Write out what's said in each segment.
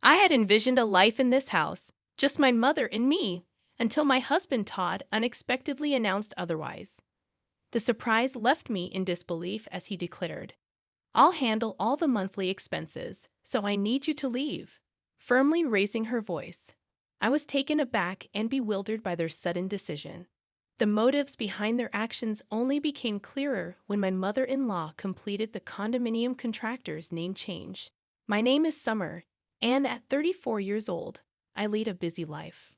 I had envisioned a life in this house, just my mother and me, until my husband Todd unexpectedly announced otherwise. The surprise left me in disbelief as he declared, "I'll handle all the monthly expenses, so I need you to leave," firmly raising her voice. I was taken aback and bewildered by their sudden decision. The motives behind their actions only became clearer when my mother-in-law completed the condominium contractor's name change. My name is Summer, and at 34 years old, I lead a busy life.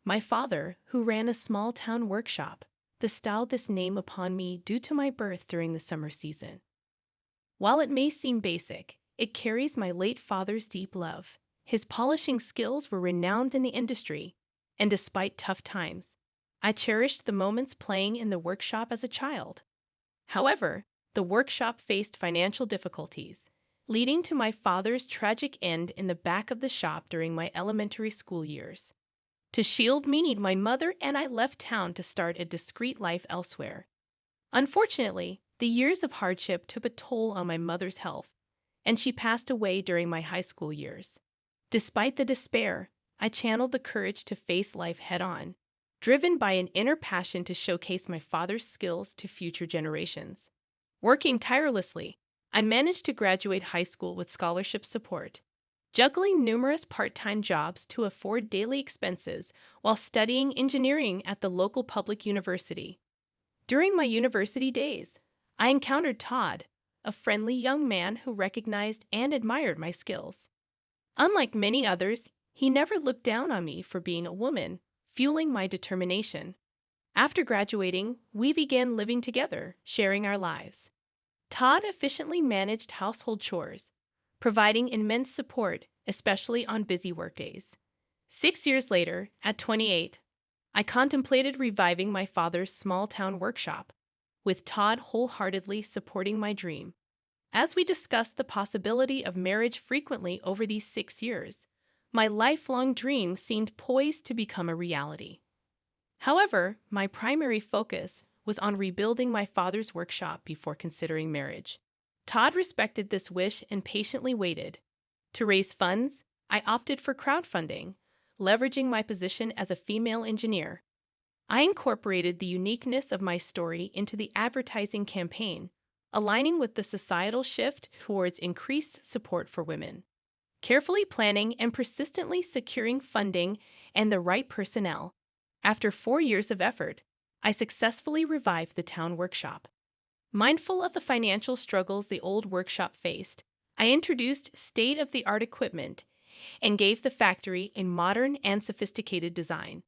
My father, who ran a small-town workshop, bestowed this name upon me due to my birth during the summer season. While it may seem basic, it carries my late father's deep love. His polishing skills were renowned in the industry, and despite tough times, I cherished the moments playing in the workshop as a child. However, the workshop faced financial difficulties, leading to my father's tragic end in the back of the shop during my elementary school years. To shield me, my mother and I left town to start a discreet life elsewhere. Unfortunately, the years of hardship took a toll on my mother's health, and she passed away during my high school years. Despite the despair, I channeled the courage to face life head-on, driven by an inner passion to showcase my father's skills to future generations. Working tirelessly, I managed to graduate high school with scholarship support, juggling numerous part-time jobs to afford daily expenses while studying engineering at the local public university. During my university days, I encountered Todd, a friendly young man who recognized and admired my skills. Unlike many others, he never looked down on me for being a woman, fueling my determination. After graduating, we began living together, sharing our lives. Todd efficiently managed household chores, providing immense support, especially on busy workdays. 6 years later, at 28, I contemplated reviving my father's small-town workshop, with Todd wholeheartedly supporting my dream. As we discussed the possibility of marriage frequently over these 6 years, my lifelong dream seemed poised to become a reality. However, my primary focus was on rebuilding my father's workshop before considering marriage. Todd respected this wish and patiently waited. To raise funds, I opted for crowdfunding, leveraging my position as a female engineer. I incorporated the uniqueness of my story into the advertising campaign, aligning with the societal shift towards increased support for women. Carefully planning and persistently securing funding and the right personnel, after 4 years of effort, I successfully revived the town workshop. Mindful of the financial struggles the old workshop faced, I introduced state-of-the-art equipment and gave the factory a modern and sophisticated design.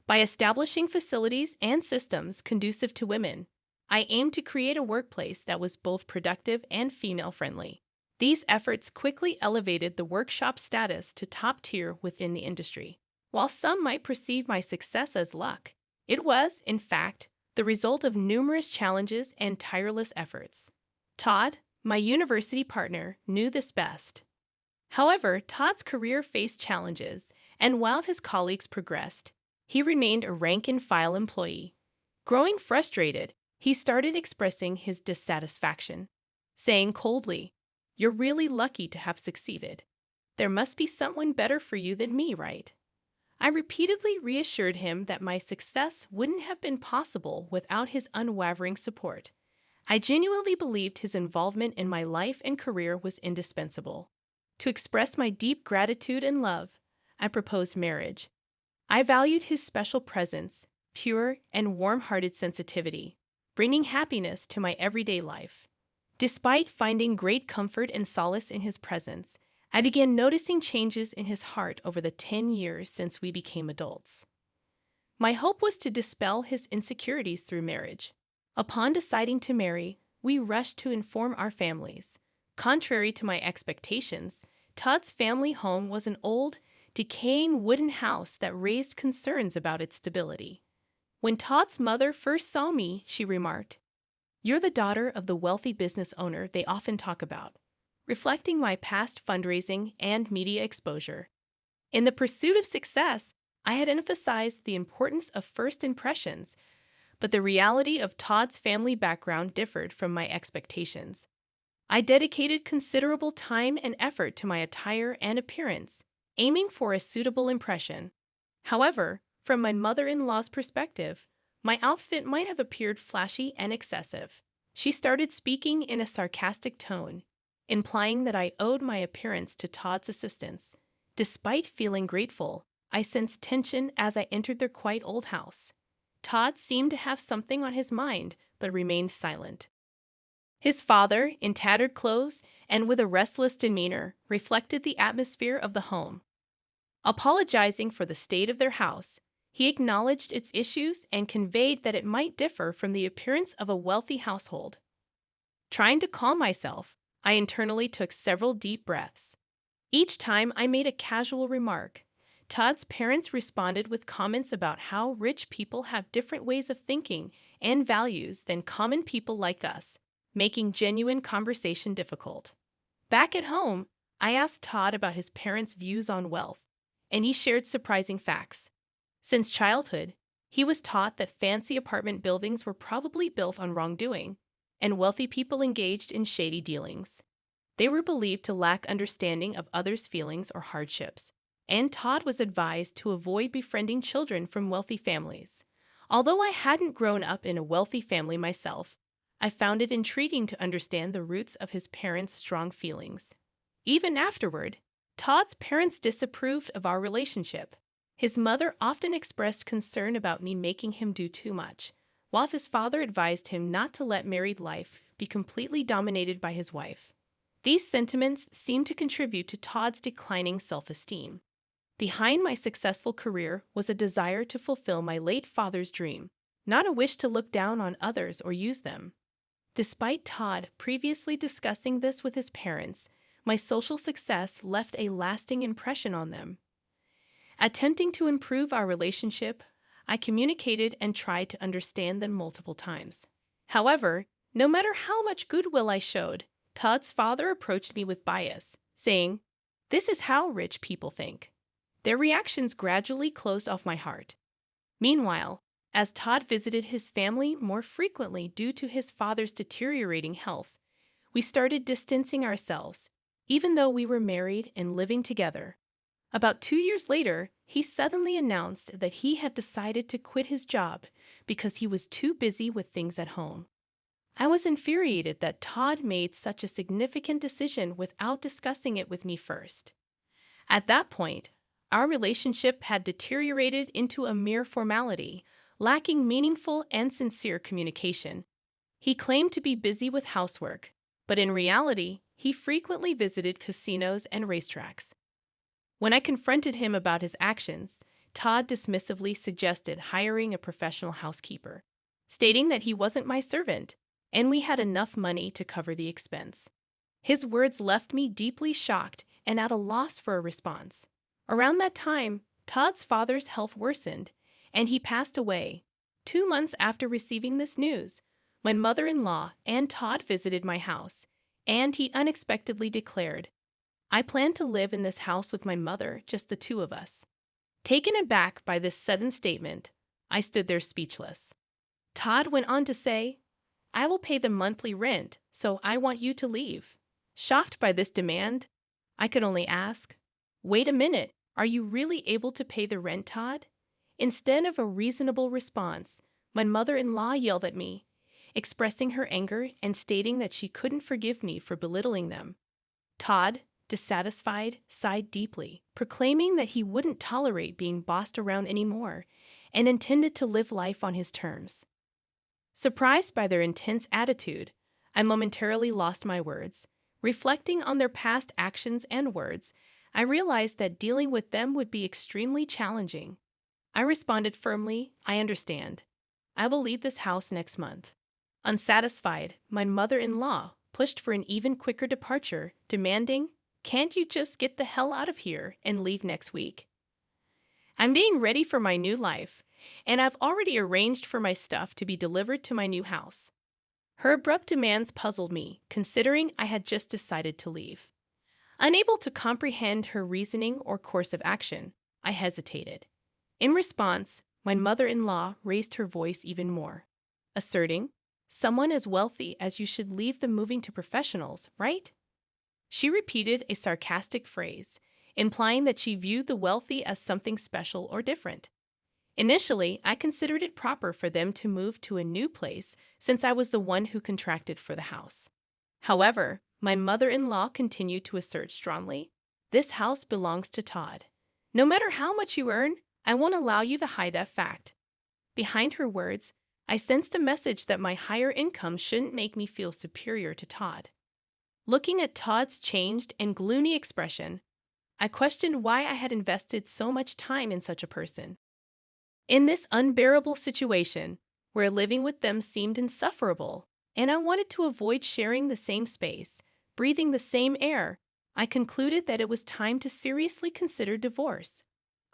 By establishing facilities and systems conducive to women, I aimed to create a workplace that was both productive and female-friendly. These efforts quickly elevated the workshop's status to top tier within the industry. While some might perceive my success as luck, it was, in fact, the result of numerous challenges and tireless efforts. Todd, my university partner, knew this best. However, Todd's career faced challenges, and while his colleagues progressed, he remained a rank-and-file employee. Growing frustrated, he started expressing his dissatisfaction, saying coldly, "You're really lucky to have succeeded. There must be someone better for you than me, right?" I repeatedly reassured him that my success wouldn't have been possible without his unwavering support. I genuinely believed his involvement in my life and career was indispensable. To express my deep gratitude and love, I proposed marriage. I valued his special presence, pure and warm-hearted sensitivity, bringing happiness to my everyday life. Despite finding great comfort and solace in his presence, I began noticing changes in his heart over the 10 years since we became adults. My hope was to dispel his insecurities through marriage. Upon deciding to marry, we rushed to inform our families. Contrary to my expectations, Todd's family home was an old, decaying wooden house that raised concerns about its stability. When Todd's mother first saw me, she remarked, "You're the daughter of the wealthy business owner they often talk about," reflecting my past fundraising and media exposure. In the pursuit of success, I had emphasized the importance of first impressions, but the reality of Todd's family background differed from my expectations. I dedicated considerable time and effort to my attire and appearance, aiming for a suitable impression. However, from my mother-in-law's perspective, my outfit might have appeared flashy and excessive. She started speaking in a sarcastic tone, implying that I owed my appearance to Todd's assistance. Despite feeling grateful, I sensed tension as I entered their quite old house. Todd seemed to have something on his mind, but remained silent. His father, in tattered clothes and with a restless demeanor, reflected the atmosphere of the home. Apologizing for the state of their house, he acknowledged its issues and conveyed that it might differ from the appearance of a wealthy household. Trying to calm myself, I internally took several deep breaths. Each time I made a casual remark, Todd's parents responded with comments about how rich people have different ways of thinking and values than common people like us, making genuine conversation difficult. Back at home, I asked Todd about his parents' views on wealth, and he shared surprising facts. Since childhood, he was taught that fancy apartment buildings were probably built on wrongdoing, and wealthy people engaged in shady dealings. They were believed to lack understanding of others' feelings or hardships, and Todd was advised to avoid befriending children from wealthy families. Although I hadn't grown up in a wealthy family myself, I found it intriguing to understand the roots of his parents' strong feelings. Even afterward, Todd's parents disapproved of our relationship. His mother often expressed concern about me making him do too much, while his father advised him not to let married life be completely dominated by his wife. These sentiments seemed to contribute to Todd's declining self-esteem. Behind my successful career was a desire to fulfill my late father's dream, not a wish to look down on others or use them. Despite Todd previously discussing this with his parents, my social success left a lasting impression on them. Attempting to improve our relationship, I communicated and tried to understand them multiple times. However, no matter how much goodwill I showed, Todd's father approached me with bias, saying, "This is how rich people think." Their reactions gradually closed off my heart. Meanwhile, as Todd visited his family more frequently due to his father's deteriorating health, we started distancing ourselves, even though we were married and living together. About 2 years later, he suddenly announced that he had decided to quit his job because he was too busy with things at home. I was infuriated that Todd made such a significant decision without discussing it with me first. At that point, our relationship had deteriorated into a mere formality, lacking meaningful and sincere communication. He claimed to be busy with housework, but in reality, he frequently visited casinos and racetracks. When I confronted him about his actions, Todd dismissively suggested hiring a professional housekeeper, stating that he wasn't my servant, and we had enough money to cover the expense. His words left me deeply shocked and at a loss for a response. Around that time, Todd's father's health worsened, and he passed away. 2 months after receiving this news, my mother-in-law and Todd visited my house, and he unexpectedly declared, "I plan to live in this house with my mother, just the two of us." Taken aback by this sudden statement, I stood there speechless. Todd went on to say, "I will pay the monthly rent, so I want you to leave." Shocked by this demand, I could only ask, "Wait a minute, are you really able to pay the rent, Todd?" Instead of a reasonable response, my mother-in-law yelled at me, expressing her anger and stating that she couldn't forgive me for belittling them. Todd, dissatisfied, sighed deeply, proclaiming that he wouldn't tolerate being bossed around anymore and intended to live life on his terms. Surprised by their intense attitude, I momentarily lost my words. Reflecting on their past actions and words, I realized that dealing with them would be extremely challenging. I responded firmly, "I understand. I will leave this house next month." Unsatisfied, my mother-in-law pushed for an even quicker departure, demanding, "Can't you just get the hell out of here and leave next week?" I'm being ready for my new life, and I've already arranged for my stuff to be delivered to my new house. Her abrupt demands puzzled me, considering I had just decided to leave. Unable to comprehend her reasoning or course of action, I hesitated. In response, my mother-in-law raised her voice even more, asserting, Someone as wealthy as you should leave them moving to professionals, right? She repeated a sarcastic phrase, implying that she viewed the wealthy as something special or different. Initially, I considered it proper for them to move to a new place since I was the one who contracted for the house. However, my mother-in-law continued to assert strongly, "This house belongs to Todd. No matter how much you earn, I won't allow you to hide that fact." Behind her words, I sensed a message that my higher income shouldn't make me feel superior to Todd. Looking at Todd's changed and gloomy expression, I questioned why I had invested so much time in such a person. In this unbearable situation, where living with them seemed insufferable, and I wanted to avoid sharing the same space, breathing the same air, I concluded that it was time to seriously consider divorce.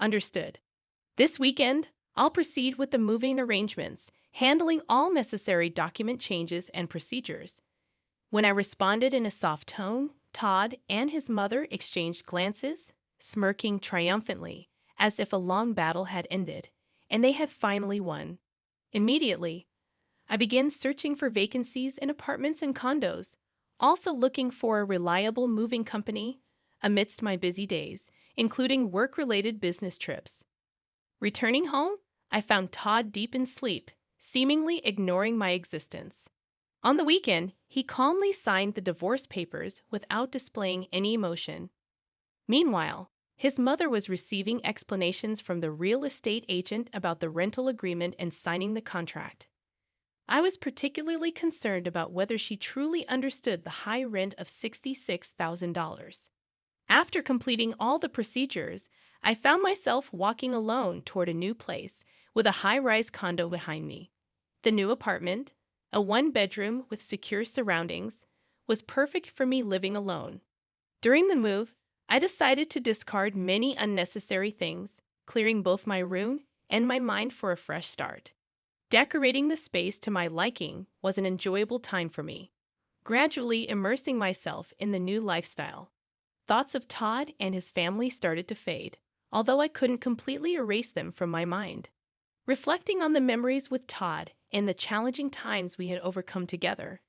Understood. This weekend, I'll proceed with the moving arrangements, handling all necessary document changes and procedures. When I responded in a soft tone, Todd and his mother exchanged glances, smirking triumphantly, as if a long battle had ended, and they had finally won. Immediately, I began searching for vacancies in apartments and condos, also looking for a reliable moving company amidst my busy days, including work-related business trips. Returning home, I found Todd deep in sleep, seemingly ignoring my existence. On the weekend, he calmly signed the divorce papers without displaying any emotion. Meanwhile, his mother was receiving explanations from the real estate agent about the rental agreement and signing the contract. I was particularly concerned about whether she truly understood the high rent of $66,000. After completing all the procedures, I found myself walking alone toward a new place with a high-rise condo behind me. The new apartment, a one-bedroom with secure surroundings, was perfect for me living alone. During the move, I decided to discard many unnecessary things, clearing both my room and my mind for a fresh start. Decorating the space to my liking was an enjoyable time for me, gradually immersing myself in the new lifestyle. Thoughts of Todd and his family started to fade, although I couldn't completely erase them from my mind. Reflecting on the memories with Todd and the challenging times we had overcome together,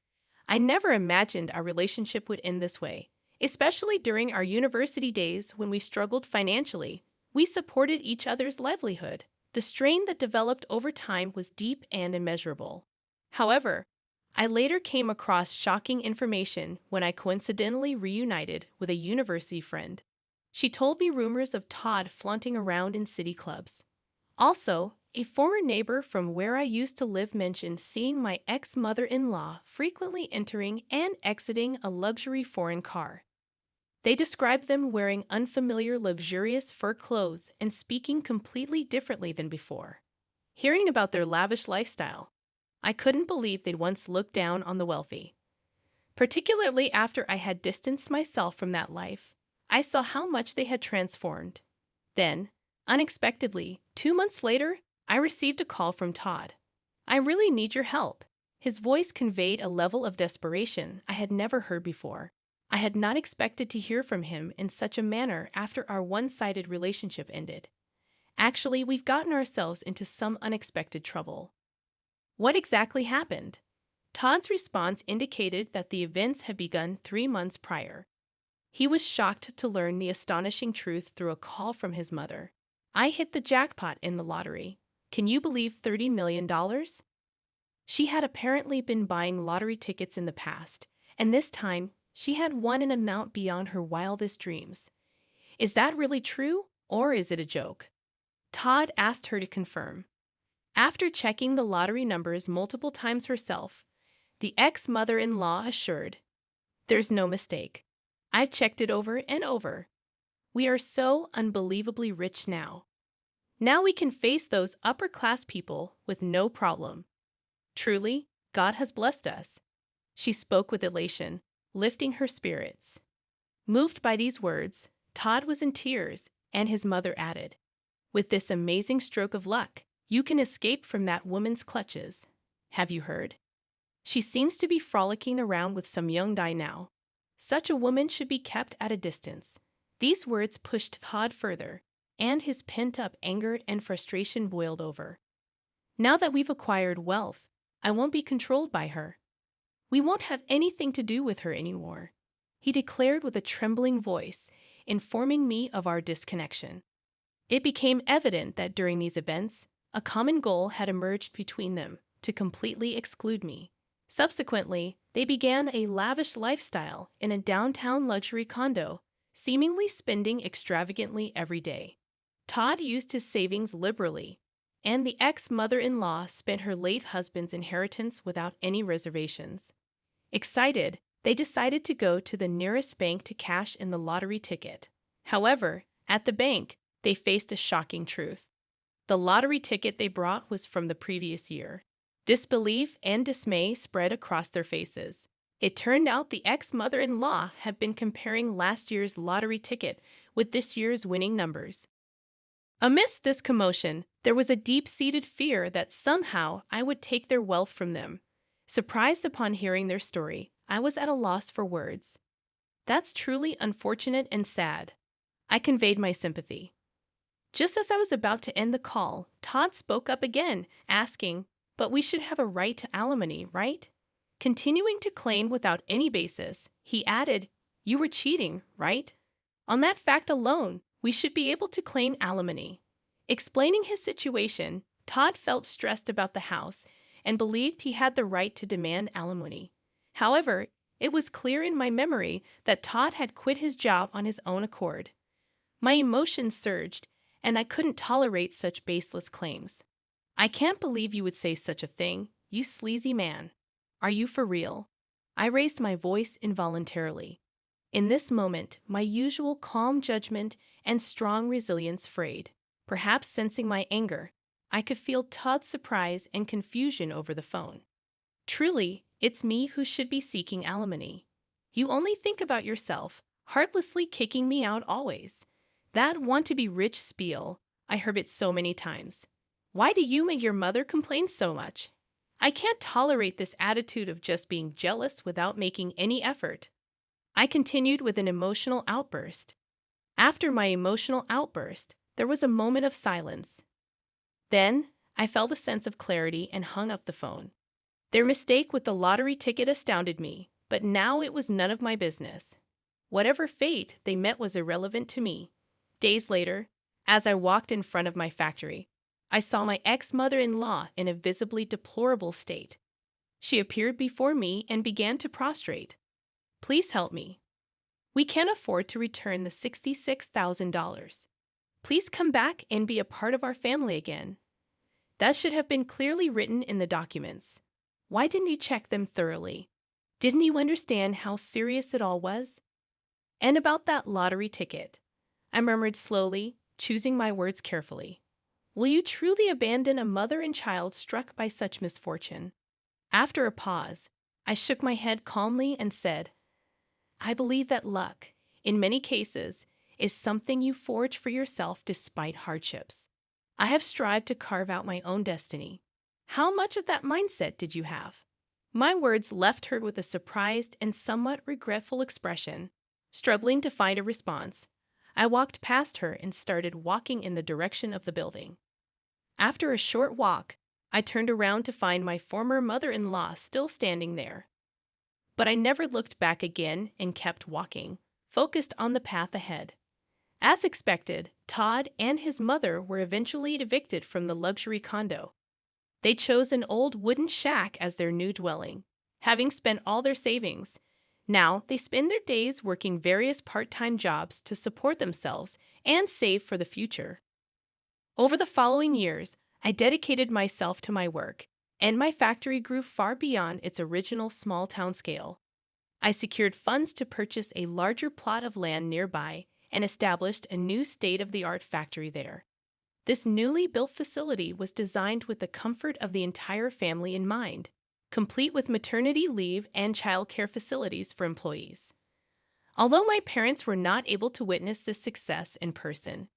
I never imagined our relationship would end this way, especially during our university days when we struggled financially. We supported each other's livelihood. The strain that developed over time was deep and immeasurable. However, I later came across shocking information when I coincidentally reunited with a university friend. She told me rumors of Todd flaunting around in city clubs. Also, a former neighbor from where I used to live mentioned seeing my ex-mother-in-law frequently entering and exiting a luxury foreign car. They described them wearing unfamiliar luxurious fur clothes and speaking completely differently than before. Hearing about their lavish lifestyle, I couldn't believe they'd once looked down on the wealthy. Particularly after I had distanced myself from that life, I saw how much they had transformed. Then, unexpectedly, 2 months later, I received a call from Todd. "I really need your help." His voice conveyed a level of desperation I had never heard before. I had not expected to hear from him in such a manner after our one-sided relationship ended. "Actually, we've gotten ourselves into some unexpected trouble." What exactly happened? Todd's response indicated that the events had begun 3 months prior. He was shocked to learn the astonishing truth through a call from his mother. "I hit the jackpot in the lottery. Can you believe $30 million?" She had apparently been buying lottery tickets in the past, and this time she had won an amount beyond her wildest dreams. "Is that really true, or is it a joke?" Todd asked her to confirm. After checking the lottery numbers multiple times herself, the ex-mother-in-law assured, "There's no mistake. I've checked it over and over. We are so unbelievably rich now. Now we can face those upper-class people with no problem. Truly, God has blessed us." She spoke with elation, lifting her spirits. Moved by these words, Todd was in tears, and his mother added, "With this amazing stroke of luck, you can escape from that woman's clutches. Have you heard? She seems to be frolicking around with some young guy now. Such a woman should be kept at a distance." These words pushed Todd further, and his pent-up anger and frustration boiled over. "Now that we've acquired wealth, I won't be controlled by her. We won't have anything to do with her anymore, he declared with a trembling voice, informing me of our disconnection. It became evident that during these events, a common goal had emerged between them to completely exclude me. Subsequently, they began a lavish lifestyle in a downtown luxury condo, seemingly spending extravagantly every day. Todd used his savings liberally, and the ex-mother-in-law spent her late husband's inheritance without any reservations. Excited, they decided to go to the nearest bank to cash in the lottery ticket. However, at the bank, they faced a shocking truth. The lottery ticket they brought was from the previous year. Disbelief and dismay spread across their faces. It turned out the ex-mother-in-law had been comparing last year's lottery ticket with this year's winning numbers. Amidst this commotion, there was a deep-seated fear that somehow I would take their wealth from them. Surprised upon hearing their story, I was at a loss for words. That's truly unfortunate and sad. I conveyed my sympathy. Just as I was about to end the call, Todd spoke up again, asking, "But we should have a right to alimony, right?" Continuing to claim without any basis, he added, "You were cheating, right? On that fact alone, we should be able to claim alimony." Explaining his situation, Todd felt stressed about the house and believed he had the right to demand alimony. However, it was clear in my memory that Todd had quit his job on his own accord. My emotions surged, and I couldn't tolerate such baseless claims. "I can't believe you would say such a thing, you sleazy man. Are you for real?" I raised my voice involuntarily. In this moment, my usual calm judgment and strong resilience frayed. Perhaps sensing my anger, I could feel Todd's surprise and confusion over the phone. "Truly, it's me who should be seeking alimony. You only think about yourself, heartlessly kicking me out always. That want-to-be-rich spiel, I heard it so many times. Why do you and your mother complain so much? I can't tolerate this attitude of just being jealous without making any effort." I continued with an emotional outburst. After my emotional outburst, there was a moment of silence. Then, I felt a sense of clarity and hung up the phone. Their mistake with the lottery ticket astounded me, but now it was none of my business. Whatever fate they met was irrelevant to me. Days later, as I walked in front of my factory, I saw my ex-mother-in-law in a visibly deplorable state. She appeared before me and began to prostrate. "Please help me. We can't afford to return the $66,000. Please come back and be a part of our family again." That should have been clearly written in the documents. Why didn't he check them thoroughly? Didn't you understand how serious it all was? "And about that lottery ticket," I murmured slowly, choosing my words carefully. "Will you truly abandon a mother and child struck by such misfortune?" After a pause, I shook my head calmly and said, "I believe that luck, in many cases, is something you forge for yourself despite hardships. I have strived to carve out my own destiny. How much of that mindset did you have?" My words left her with a surprised and somewhat regretful expression. Struggling to find a response, I walked past her and started walking in the direction of the building. After a short walk, I turned around to find my former mother-in-law still standing there. But I never looked back again and kept walking, focused on the path ahead. As expected, Todd and his mother were eventually evicted from the luxury condo. They chose an old wooden shack as their new dwelling, having spent all their savings. Now they spend their days working various part-time jobs to support themselves and save for the future. Over the following years, I dedicated myself to my work, and my factory grew far beyond its original small-town scale. I secured funds to purchase a larger plot of land nearby and established a new state-of-the-art factory there. This newly built facility was designed with the comfort of the entire family in mind, complete with maternity leave and childcare facilities for employees. Although my parents were not able to witness this success in person,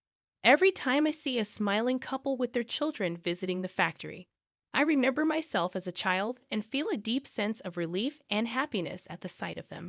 every time I see a smiling couple with their children visiting the factory, I remember myself as a child and feel a deep sense of relief and happiness at the sight of them.